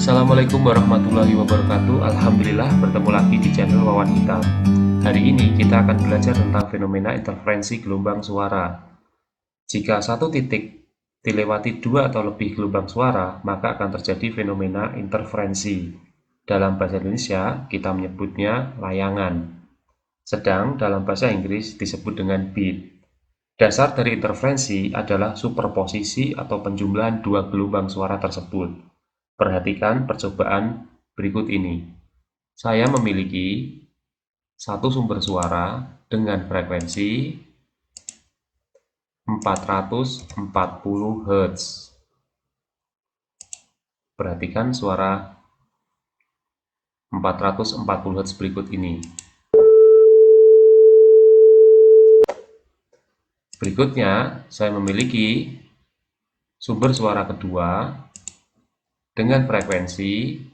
Assalamualaikum warahmatullahi wabarakatuh. Alhamdulillah bertemu lagi di channel Wawan Hitam. Hari ini kita akan belajar tentang fenomena interferensi gelombang suara. Jika satu titik dilewati dua atau lebih gelombang suara, maka akan terjadi fenomena interferensi. Dalam bahasa Indonesia, kita menyebutnya layangan. Sedang dalam bahasa Inggris disebut dengan beat. Dasar dari interferensi adalah superposisi atau penjumlahan dua gelombang suara tersebut. Perhatikan percobaan berikut ini. Saya memiliki satu sumber suara dengan frekuensi 440 Hz. Perhatikan suara 440 Hz berikut ini. Berikutnya, saya memiliki sumber suara kedua dengan frekuensi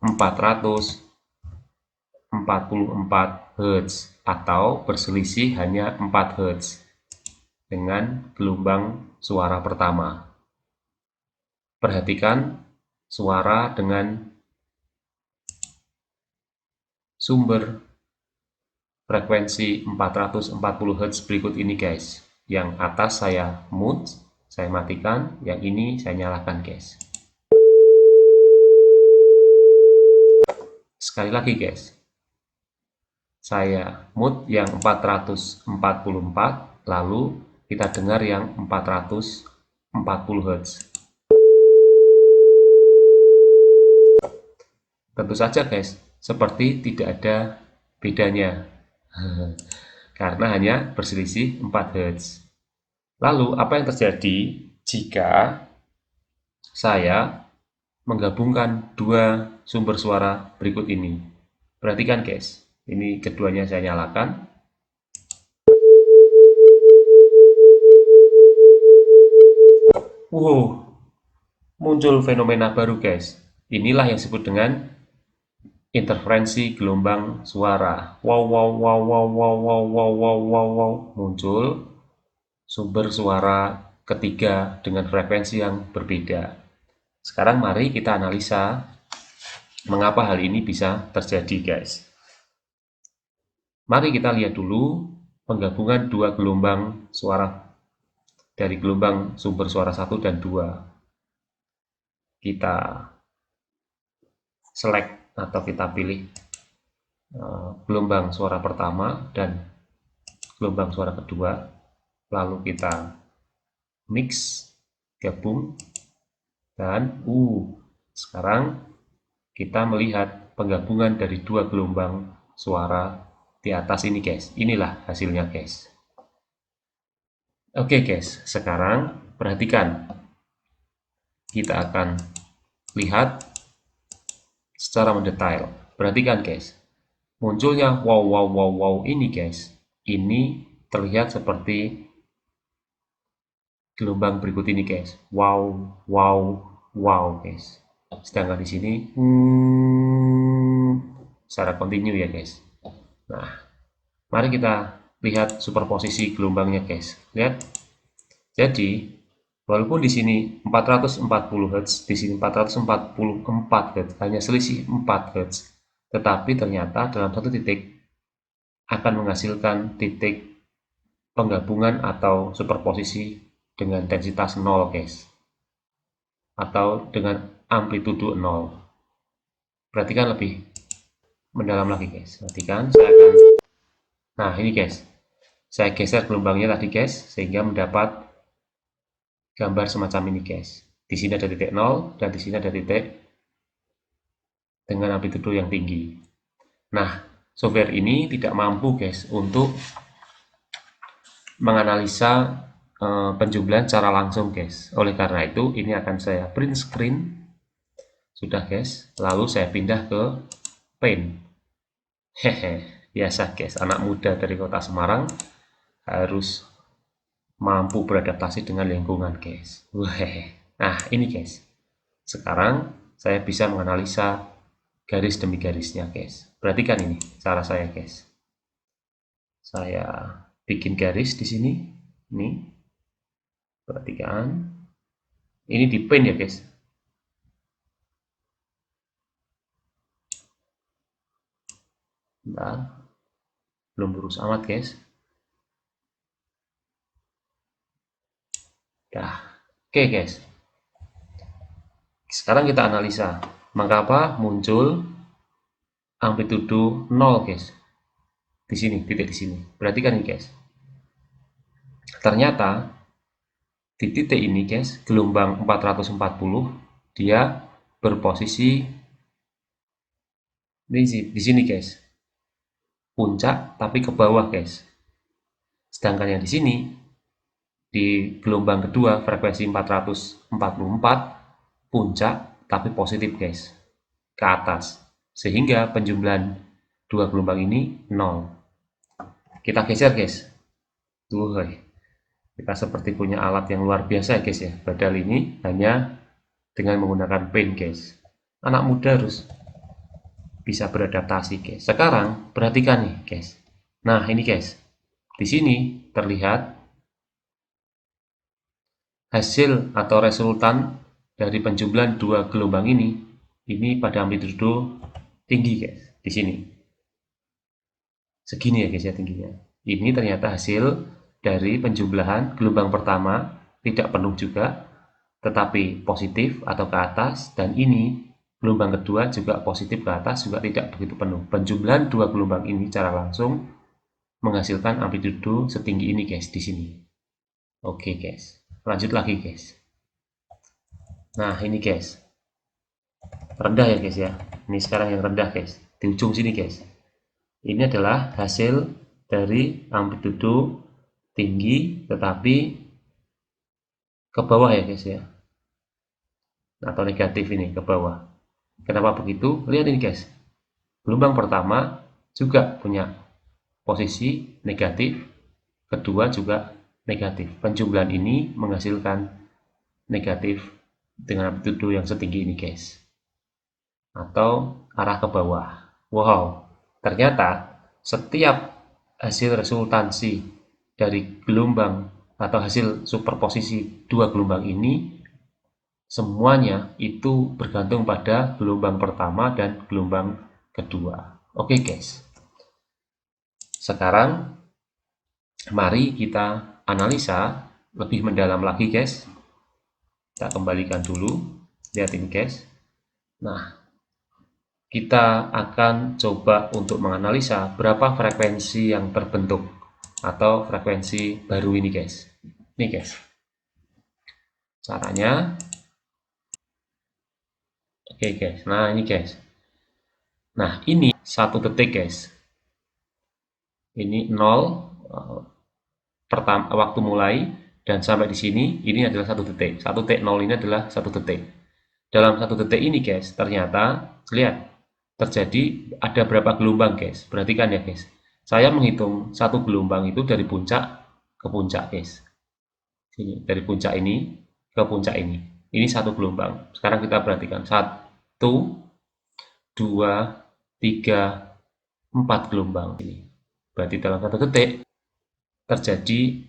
444 Hz atau berselisih hanya 4 Hz dengan gelombang suara pertama. Perhatikan suara dengan sumber frekuensi 440 Hz berikut ini, guys. Yang atas saya mute, saya matikan, yang ini saya nyalakan, guys. Sekali lagi, guys. Saya mute yang 444, lalu kita dengar yang 440 Hz. Tentu saja, guys, seperti tidak ada bedanya karena hanya berselisih 4 Hz. Lalu apa yang terjadi jika saya menggabungkan dua sumber suara berikut ini? Perhatikan, guys, ini keduanya saya nyalakan. Wow, muncul fenomena baru, guys. Inilah yang disebut dengan interferensi gelombang suara. Wow, wow, wow, wow, wow, wow, wow, wow, wow, wow. Muncul sumber suara ketiga dengan frekuensi yang berbeda. Sekarang mari kita analisa mengapa hal ini bisa terjadi, guys. Mari kita lihat dulu penggabungan dua gelombang suara dari gelombang sumber suara 1 dan 2. Kita select atau kita pilih gelombang suara pertama dan gelombang suara kedua, lalu kita mix, gabung, dan sekarang kita melihat penggabungan dari dua gelombang suara di atas ini, guys. Inilah hasilnya, guys. Oke, guys, sekarang perhatikan. Kita akan lihat secara mendetail. Perhatikan, guys. Munculnya wow, wow, wow, wow ini, guys. Ini terlihat seperti gelombang berikut ini, guys. Wow, wow, wow, guys. Sedangkan di sini secara kontinu ya, guys. Nah, mari kita lihat superposisi gelombangnya, guys. Lihat. Jadi, walaupun di sini 440 Hz, di sini 444 Hz, hanya selisih 4 Hz, tetapi ternyata dalam satu titik akan menghasilkan titik penggabungan atau superposisi dengan densitas 0, guys. Atau dengan amplitudo 0. Perhatikan lebih mendalam lagi, guys. Perhatikan, nah ini, guys. Saya geser gelombangnya tadi, guys, sehingga mendapat gambar semacam ini, guys. Di sini ada titik 0 dan di sini ada titik dengan amplitudo yang tinggi. Nah, software ini tidak mampu, guys, untuk menganalisa penjumlahan secara langsung, guys. Oleh karena itu, ini akan saya print screen. Sudah, guys. Lalu saya pindah ke Paint. Hehe, biasa, guys. Anak muda dari kota Semarang harus mampu beradaptasi dengan lingkungan, guys. Nah, ini, guys. Sekarang saya bisa menganalisa garis demi garisnya, guys. Perhatikan ini cara saya, guys. Saya bikin garis di sini. Ini. Perhatikan. Ini di Paint ya, guys. Bentar, belum lurus amat guys. Dah, oke guys. Sekarang kita analisa mengapa muncul amplitudo 0 guys. Di sini, titik di sini. Perhatikan nih guys. Ternyata di titik ini guys, gelombang 440 dia berposisi di sini guys. Puncak tapi ke bawah guys. Sedangkan yang di sini di gelombang kedua frekuensi 444 puncak tapi positif guys, ke atas. Sehingga penjumlahan dua gelombang ini 0. Kita geser guys. Tuh, kita seperti punya alat yang luar biasa guys ya. Padahal ini hanya dengan menggunakan pen guys. Anak muda harus bisa beradaptasi guys. Sekarang perhatikan nih guys. Nah ini guys, di sini terlihat hasil atau resultan dari penjumlahan dua gelombang ini pada amplitudo tinggi guys. Di sini segini ya guys ya tingginya. Ini ternyata hasil dari penjumlahan gelombang pertama, tidak penuh juga, tetapi positif atau ke atas, dan ini gelombang kedua juga positif ke atas, juga tidak begitu penuh. Penjumlahan dua gelombang ini secara langsung menghasilkan amplitudo setinggi ini guys, di sini. Oke guys, lanjut lagi guys. Nah ini guys, rendah ya guys ya. Ini sekarang yang rendah guys, di ujung sini guys. Ini adalah hasil dari amplitudo tinggi tetapi ke bawah ya guys ya, atau negatif ini ke bawah. Kenapa begitu? Lihat ini guys, gelombang pertama juga punya posisi negatif, kedua juga negatif. Penjumlahan ini menghasilkan negatif dengan amplitudo yang setinggi ini guys, atau arah ke bawah. Wow, ternyata setiap hasil resultansi dari gelombang atau hasil superposisi dua gelombang ini semuanya itu bergantung pada gelombang pertama dan gelombang kedua. Oke guys, sekarang mari kita analisa lebih mendalam lagi guys. Kita kembalikan dulu, lihat ini guys. Nah, kita akan coba untuk menganalisa berapa frekuensi yang terbentuk atau frekuensi baru ini guys. Ini guys, caranya. Oke guys, nah ini guys. Nah ini 1 detik guys. Ini 0 pertama waktu mulai, dan sampai di sini ini adalah 1 detik. 1.0 ini adalah 1 detik. Dalam 1 detik ini guys, ternyata lihat terjadi ada berapa gelombang guys. Perhatikan ya guys. Saya menghitung satu gelombang itu dari puncak ke puncak guys. Sini, dari puncak ini ke puncak ini. Ini satu gelombang. Sekarang kita perhatikan 1, 2, 3, 4 gelombang ini. Berarti dalam 1 detik terjadi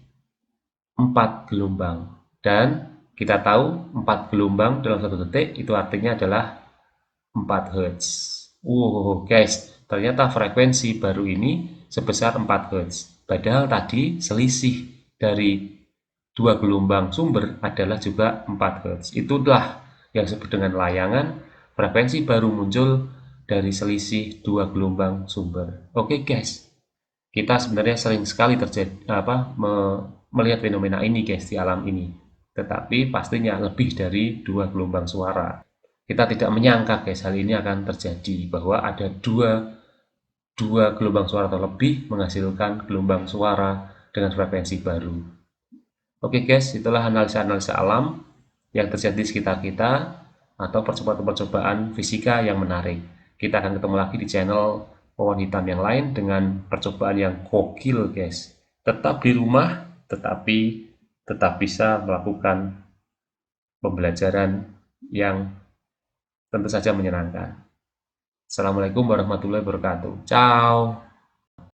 4 gelombang. Dan kita tahu 4 gelombang dalam 1 detik itu artinya adalah 4 Hz. Guys, ternyata frekuensi baru ini sebesar 4 Hz. Padahal tadi selisih dari dua gelombang sumber adalah juga 4 Hz. Itulah yang disebut dengan layangan. Frekuensi baru muncul dari selisih dua gelombang sumber. Oke guys, kita sebenarnya sering sekali melihat fenomena ini guys di alam ini. Tetapi pastinya lebih dari dua gelombang suara. Kita tidak menyangka guys hal ini akan terjadi, bahwa ada dua gelombang suara atau lebih menghasilkan gelombang suara dengan frekuensi baru. Oke guys, itulah analisa-analisa alam yang terjadi di sekitar kita atau percobaan-percobaan fisika yang menarik. Kita akan ketemu lagi di channel Pohon Hitam yang lain dengan percobaan yang gokil guys. Tetap di rumah, tetapi tetap bisa melakukan pembelajaran yang tentu saja menyenangkan. Assalamualaikum warahmatullahi wabarakatuh. Ciao.